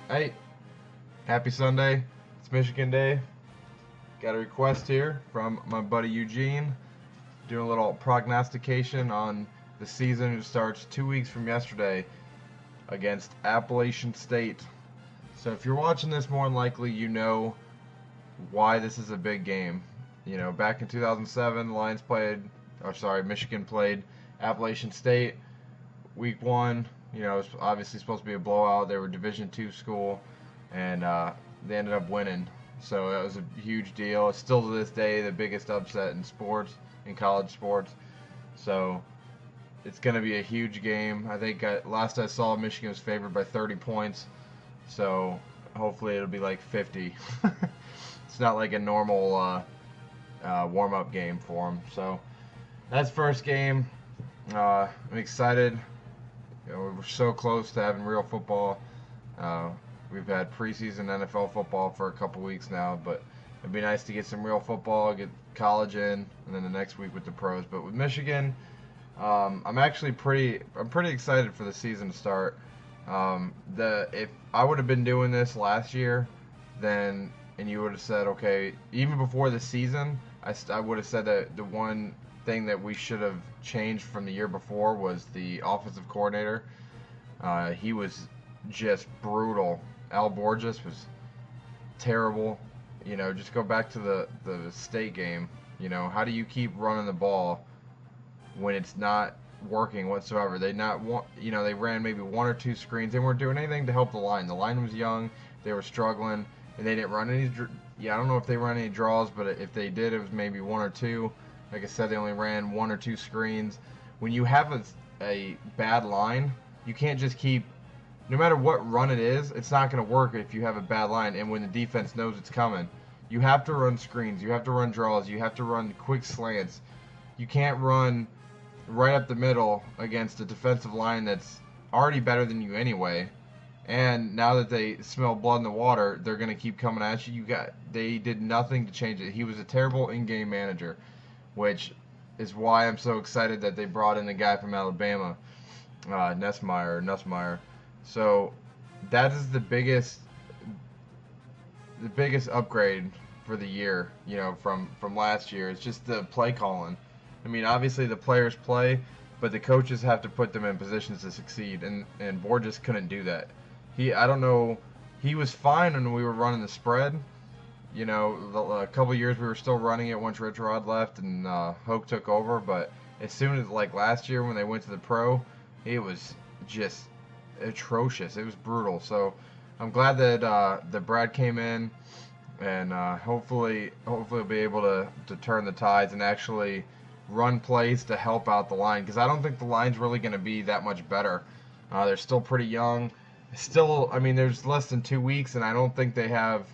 Hey, happy Sunday. It's Michigan Day. Got a request here from my buddy Eugene. Doing a little prognostication on the season. It starts 2 weeks from yesterday against Appalachian State. So if you're watching this, more than likely you know why this is a big game. You know, back in 2007, Michigan played Appalachian State. Week one, you know, it was obviously supposed to be a blowout. They were Division II school, and they ended up winning. So that was a huge deal. It's still to this day the biggest upset in sports, in college sports. So it's going to be a huge game. I think last I saw, Michigan was favored by 30 points. So hopefully it'll be like 50. It's not like a normal warm-up game for them. So that's first game. I'm excited. You know, we're so close to having real football. We've had preseason NFL football for a couple weeks now, but it'd be nice to get some real football, get college in, and then the next week with the pros. But with Michigan, I'm pretty excited for the season to start. If I would have been doing this last year, then and you would have said, okay, even before the season, I would have said that the one thing that we should have changed from the year before was the offensive coordinator. He was just brutal. Al Borges was terrible. You know, just go back to the state game. You know, how do you keep running the ball when it's not working whatsoever? They ran maybe one or two screens. They weren't doing anything to help the line. The line was young. They were struggling, and they didn't run any. Yeah, I don't know if they run any draws, but if they did, it was maybe one or two. Like I said, they only ran one or two screens. When you have a bad line, you can't just keep, no matter what run it is, it's not going to work if you have a bad line. And when the defense knows it's coming, you have to run screens, you have to run draws, you have to run quick slants. You can't run right up the middle against a defensive line that's already better than you anyway. And now that they smell blood in the water, they're going to keep coming at you. They did nothing to change it. He was a terrible in-game manager, which is why I'm so excited that they brought in the guy from Alabama, Nussmeier. So that is the biggest upgrade for the year, you know, from last year. It's just the play calling. I mean, obviously the players play, but the coaches have to put them in positions to succeed, and Borges couldn't do that. I don't know, he was fine when we were running the spread. You know, a couple of years we were still running it once Rich Rod left and Hoke took over. But as soon as, like last year when they went to the pro, it was just atrocious. It was brutal. So I'm glad that Brad came in, and hopefully he'll be able to turn the tides and actually run plays to help out the line, because I don't think the line's really going to be that much better. They're still pretty young. I mean, there's less than 2 weeks, and I don't think they have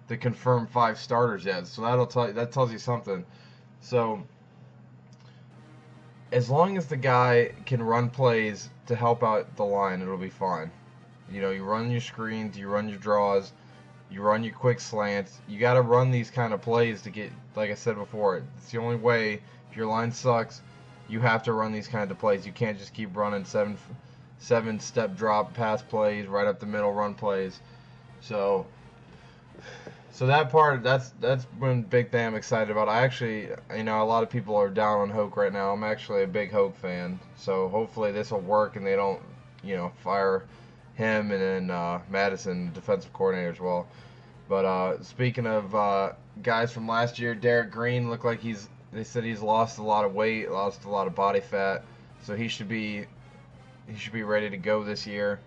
the confirmed 5 starters yet. So that tells you something. So as long as the guy can run plays to help out the line, it'll be fine. You know, you run your screens, you run your draws, you run your quick slants. You got to run these kind of plays to get, like I said before, it's the only way. If your line sucks, you have to run these kinds of plays. You can't just keep running seven step drop pass plays, right up the middle run plays. So that part, that's one big thing I'm excited about. I actually, you know, a lot of people are down on Hoke right now. I'm actually a big Hoke fan. So hopefully this will work and they don't, you know, fire him and then Madison, defensive coordinator, as well. But speaking of guys from last year, Derek Green looked like they said he's lost a lot of weight, lost a lot of body fat. So he should be ready to go this year,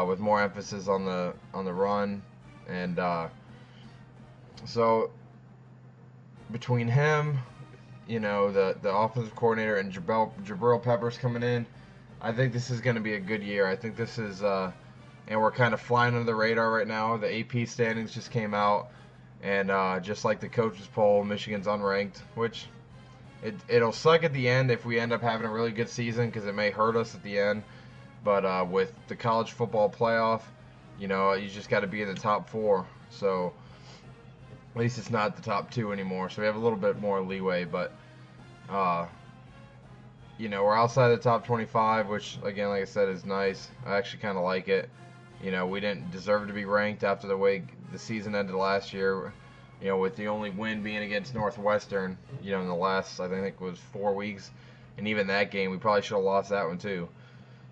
with more emphasis on the run. And so between him, you know, the offensive coordinator, and Jabril Peppers coming in, I think this is going to be a good year. I think this is, and we're kind of flying under the radar right now. The AP standings just came out, and just like the coaches poll, Michigan's unranked, which it'll suck at the end if we end up having a really good season, because it may hurt us at the end. But with the college football playoff, you know, you just got to be in the top 4. So at least it's not the top 2 anymore. So we have a little bit more leeway. But you know, we're outside the top 25, which again, like I said, is nice. I actually kind of like it. You know, we didn't deserve to be ranked after the way the season ended last year. You know, with the only win being against Northwestern, you know, in the last, I think it was 4 weeks. And even that game, we probably should have lost that one too.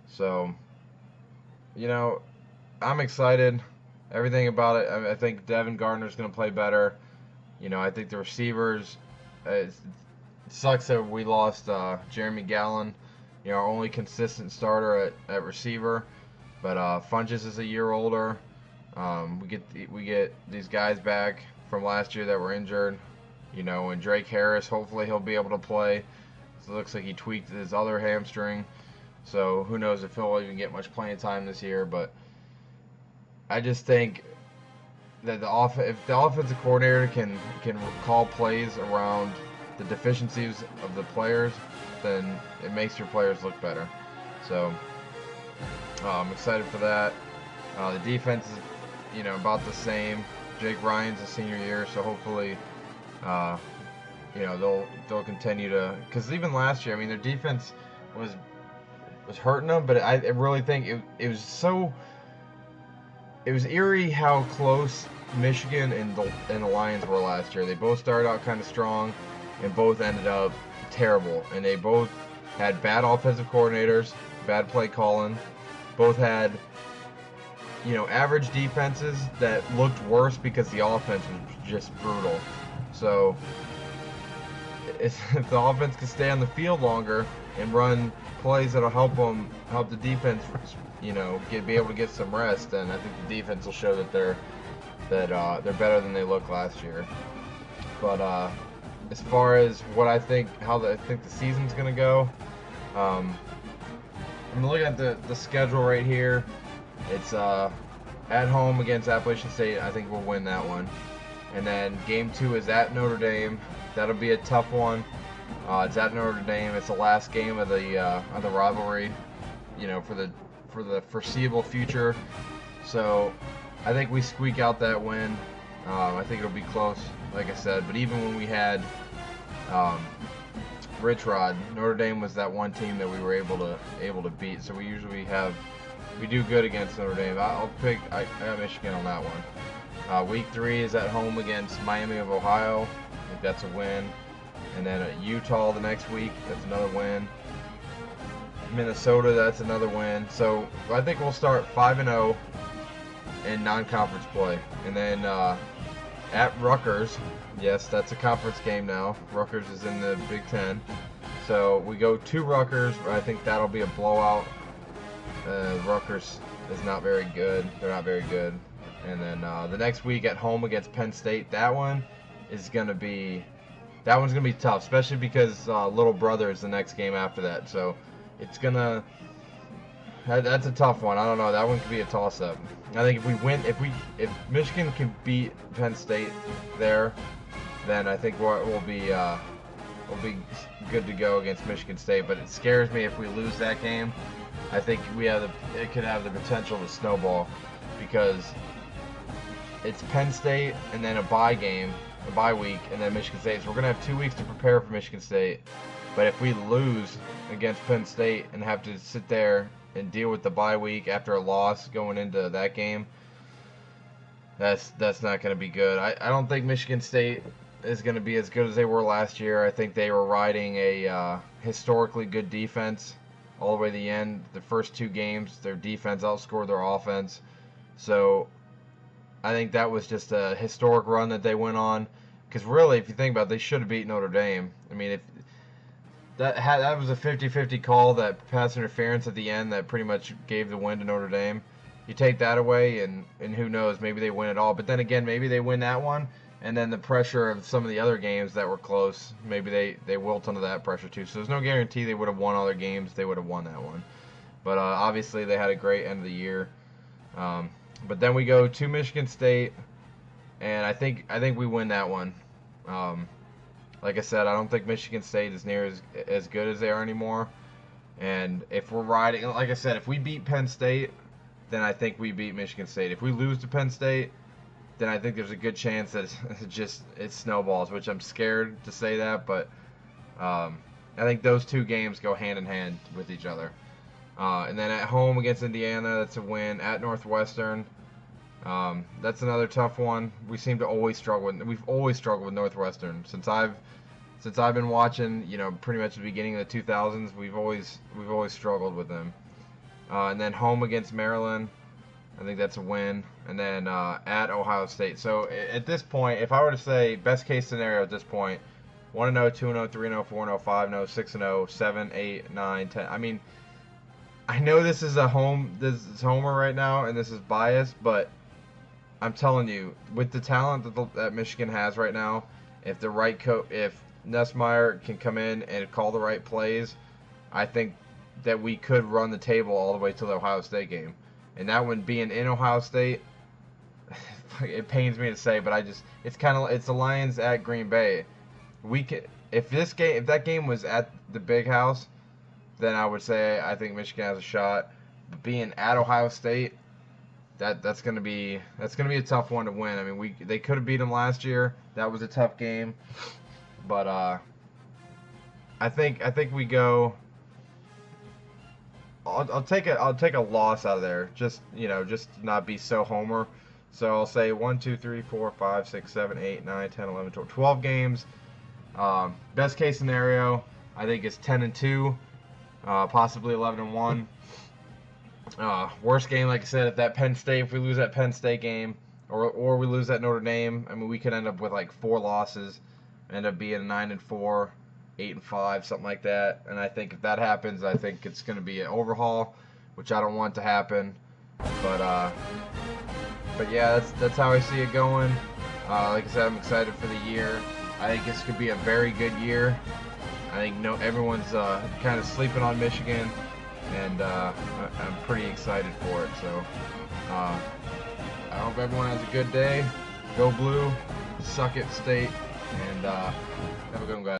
So, you know, I'm excited. Everything about it. I think Devin Gardner's going to play better. You know, I think the receivers, it sucks that we lost Jeremy Gallen, you know, our only consistent starter at receiver. But Funches is a year older. We get these guys back from last year that were injured. You know, and Drake Harris, hopefully he'll be able to play. So it looks like he tweaked his other hamstring. So who knows if he'll even get much playing time this year. But I just think that if the offensive coordinator can call plays around the deficiencies of the players, then it makes your players look better. So I'm excited for that. The defense is, you know, about the same. Jake Ryan's a senior year, so hopefully, you know, they'll continue to. Because even last year, I mean, their defense was hurting them, but I really think it was eerie how close Michigan and the Lions were last year. They both started out kind of strong, and both ended up terrible. And they both had bad offensive coordinators, bad play calling. Both had, you know, average defenses that looked worse because the offense was just brutal. So if the offense can stay on the field longer and run plays that'll help the defense, you know, be able to get some rest, then I think the defense will show that they're better than they looked last year. But as far as what I think, I think the season's gonna go, I'm looking at the schedule right here. It's at home against Appalachian State. I think we'll win that one. And then game 2 is at Notre Dame. That'll be a tough one. It's at Notre Dame. It's the last game of the rivalry, you know, for the foreseeable future. So I think we squeak out that win. I think it'll be close, like I said. But even when we had Rich Rod, Notre Dame was that one team that we were able to beat. So we usually do good against Notre Dame. I got Michigan on that one. Week 3 is at home against Miami of Ohio. I think that's a win. And then Utah the next week, that's another win. Minnesota, that's another win. So I think we'll start 5-0 in non-conference play. And then at Rutgers, yes, that's a conference game now. Rutgers is in the Big Ten. So we go to Rutgers. I think that'll be a blowout. Rutgers is not very good. They're not very good. And then the next week at home against Penn State, that one's gonna be tough, especially because Little Brother is the next game after that. So it's gonna. That's a tough one. I don't know. That one could be a toss-up. I think if we win, if Michigan can beat Penn State there, then I think we'll be good to go against Michigan State. But it scares me if we lose that game. I think it could have the potential to snowball, because it's Penn State and then a bye week, and then Michigan State. So we're gonna have 2 weeks to prepare for Michigan State. But if we lose against Penn State and have to sit there and deal with the bye week after a loss going into that game, that's not going to be good. I don't think Michigan State is going to be as good as they were last year. I think they were riding a historically good defense all the way to the end. The first 2 games, their defense outscored their offense. So I think that was just a historic run that they went on. Because really, if you think about it, they should have beat Notre Dame. I mean, if that was a 50-50 call, that pass interference at the end that pretty much gave the win to Notre Dame. You take that away, and who knows, maybe they win it all. But then again, maybe they win that one, and then the pressure of some of the other games that were close, maybe they wilt under that pressure too. So there's no guarantee they would have won all their games. They would have won that one. But obviously they had a great end of the year. But then we go to Michigan State, and I think we win that one. Like I said, I don't think Michigan State is near as good as they are anymore. And if we're riding, like I said, if we beat Penn State, then I think we beat Michigan State. If we lose to Penn State, then I think there's a good chance that it snowballs, which I'm scared to say that, but I think those 2 games go hand in hand with each other. And then at home against Indiana, that's a win. At Northwestern, that's another tough one. We seem to always struggle with. We've always struggled with Northwestern since I've been watching. Pretty much the beginning of the 2000s. We've always struggled with them. And then home against Maryland, I think that's a win. And then at Ohio State. So at this point, if I were to say best case scenario at this point, 1-0, 2-0, 3-0, 4-0, 5-0, 6-0, 7, 8, 9, 10. I mean, I know this is homer right now, and this is biased, but I'm telling you, with the talent that Michigan has right now, if the right if Nussmeier can come in and call the right plays, I think that we could run the table all the way to the Ohio State game. And that one being in Ohio State, it pains me to say, but it's the Lions at Green Bay. If that game was at the Big House, then I would say I think Michigan has a shot. But being at Ohio State, that's gonna be a tough one to win. I mean, they could have beat them last year. That was a tough game, but I think we go. I'll take a loss out of there. Just not be so homer. So I'll say 1, 2, 3, 4, 5, 6, 7, 8, 9, 10, 11, 12, 12 games. Best case scenario, I think it's 10-2, possibly 11-1. Worst game, like I said, if we lose that Penn State game, or we lose that Notre Dame, I mean, we could end up with like 4 losses, end up being 9-4, 8-5, something like that. And I think if that happens, I think it's going to be an overhaul, which I don't want to happen. But yeah, that's how I see it going. Like I said, I'm excited for the year. I think this could be a very good year. I think everyone's kind of sleeping on Michigan, and I'm pretty excited for it. So I hope everyone has a good day. Go Blue, suck it, State, and have a good one, guys.